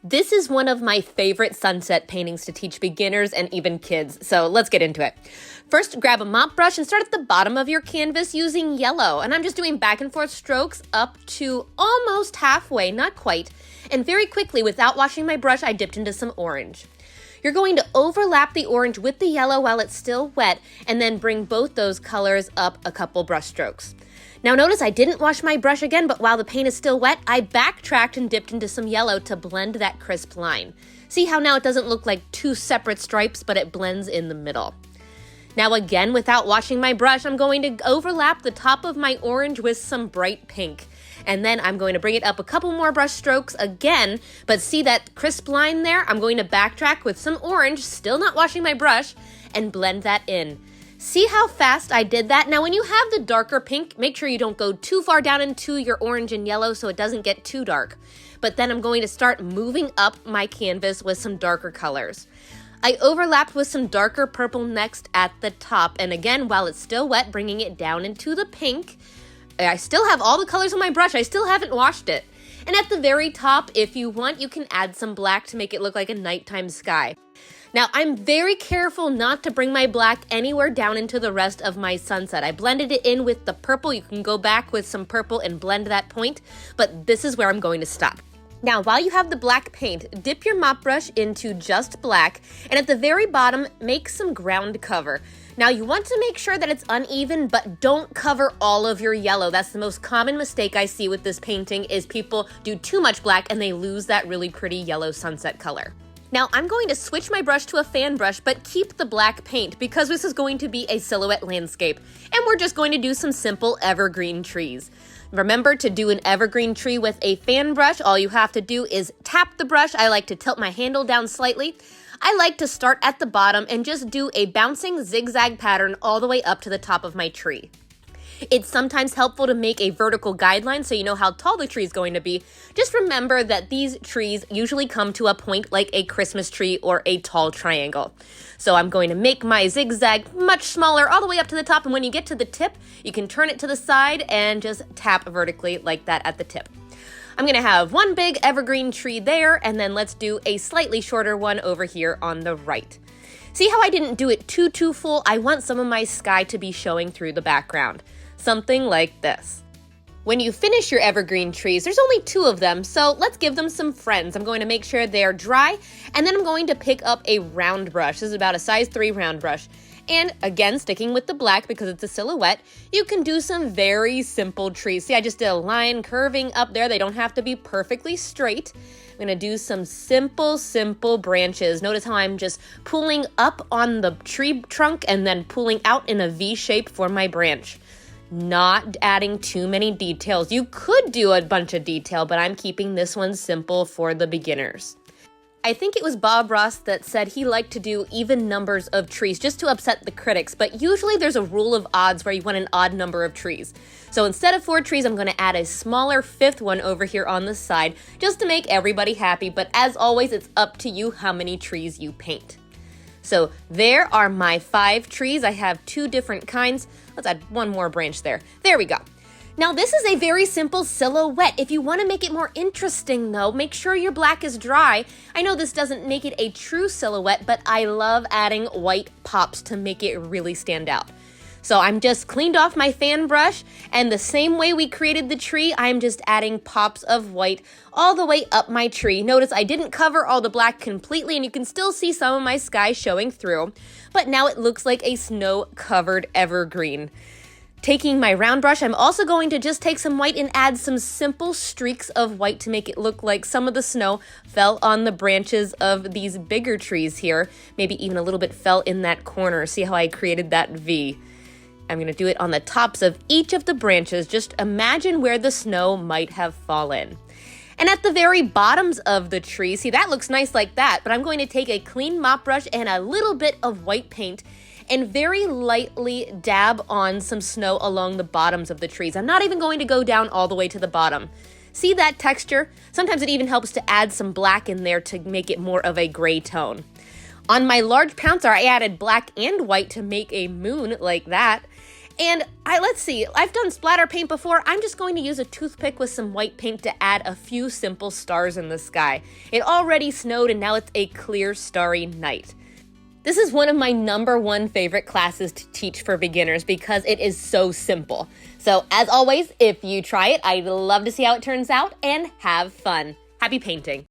This is one of my favorite sunset paintings to teach beginners and even kids, so let's get into it. First, grab a mop brush and start at the bottom of your canvas using yellow, and I'm just doing back and forth strokes up to almost halfway, not quite, and very quickly, without washing my brush, I dipped into some orange. You're going to overlap the orange with the yellow while it's still wet, and then bring both those colors up a couple brush strokes. Now notice I didn't wash my brush again, but while the paint is still wet, I backtracked and dipped into some yellow to blend that crisp line. See how now it doesn't look like two separate stripes, but it blends in the middle. Now again, without washing my brush, I'm going to overlap the top of my orange with some bright pink. And then I'm going to bring it up a couple more brush strokes again, but see that crisp line there? I'm going to backtrack with some orange, still not washing my brush, and blend that in. See how fast I did that? Now when you have the darker pink, make sure you don't go too far down into your orange and yellow so it doesn't get too dark. But then I'm going to start moving up my canvas with some darker colors. I overlapped with some darker purple next at the top, and again, while it's still wet, bringing it down into the pink. I still have all the colors on my brush, I still haven't washed it. And at the very top, if you want, you can add some black to make it look like a nighttime sky. Now, I'm very careful not to bring my black anywhere down into the rest of my sunset. I blended it in with the purple. You can go back with some purple and blend that point, but this is where I'm going to stop. Now, while you have the black paint, dip your mop brush into just black, and at the very bottom, make some ground cover. Now, you want to make sure that it's uneven, but don't cover all of your yellow. That's the most common mistake I see with this painting is people do too much black and they lose that really pretty yellow sunset color. Now, I'm going to switch my brush to a fan brush, but keep the black paint because this is going to be a silhouette landscape, and we're just going to do some simple evergreen trees. Remember to do an evergreen tree with a fan brush. All you have to do is tap the brush. I like to tilt my handle down slightly. I like to start at the bottom and just do a bouncing zigzag pattern all the way up to the top of my tree. It's sometimes helpful to make a vertical guideline so you know how tall the tree is going to be. Just remember that these trees usually come to a point like a Christmas tree or a tall triangle. So I'm going to make my zigzag much smaller all the way up to the top, and when you get to the tip, you can turn it to the side and just tap vertically like that at the tip. I'm going to have one big evergreen tree there, and then let's do a slightly shorter one over here on the right. See how I didn't do it too full? I want some of my sky to be showing through the background. Something like this. When you finish your evergreen trees, there's only 2 of them, so let's give them some friends. I'm going to make sure they're dry, and then I'm going to pick up a round brush. This is about a size 3 round brush. And again, sticking with the black because it's a silhouette, you can do some very simple trees. See, I just did a line curving up there. They don't have to be perfectly straight. I'm going to do some simple branches. Notice how I'm just pulling up on the tree trunk and then pulling out in a V shape for my branch. Not adding too many details. You could do a bunch of detail, but I'm keeping this one simple for the beginners. I think it was Bob Ross that said he liked to do even numbers of trees just to upset the critics, but usually there's a rule of odds where you want an odd number of trees. So instead of 4 trees, I'm going to add a smaller 5th one over here on the side just to make everybody happy, but as always, it's up to you how many trees you paint. So there are my 5 trees. I have 2 different kinds. Let's add one more branch there. There we go. Now this is a very simple silhouette. If you want to make it more interesting though, make sure your black is dry. I know this doesn't make it a true silhouette, but I love adding white pops to make it really stand out. So I'm just cleaned off my fan brush, and the same way we created the tree, I'm just adding pops of white all the way up my tree. Notice I didn't cover all the black completely, and you can still see some of my sky showing through, but now it looks like a snow-covered evergreen. Taking my round brush, I'm also going to just take some white and add some simple streaks of white to make it look like some of the snow fell on the branches of these bigger trees here. Maybe even a little bit fell in that corner. See how I created that V? I'm going to do it on the tops of each of the branches. Just imagine where the snow might have fallen. And at the very bottoms of the tree, see that looks nice like that, but I'm going to take a clean mop brush and a little bit of white paint and very lightly dab on some snow along the bottoms of the trees. I'm not even going to go down all the way to the bottom. See that texture? Sometimes it even helps to add some black in there to make it more of a gray tone. On my large pouncer, I added black and white to make a moon like that. And let's see, I've done splatter paint before. I'm just going to use a toothpick with some white paint to add a few simple stars in the sky. It already snowed and now it's a clear, starry night. This is one of my #1 favorite classes to teach for beginners because it is so simple. So as always, if you try it, I'd love to see how it turns out and have fun. Happy painting!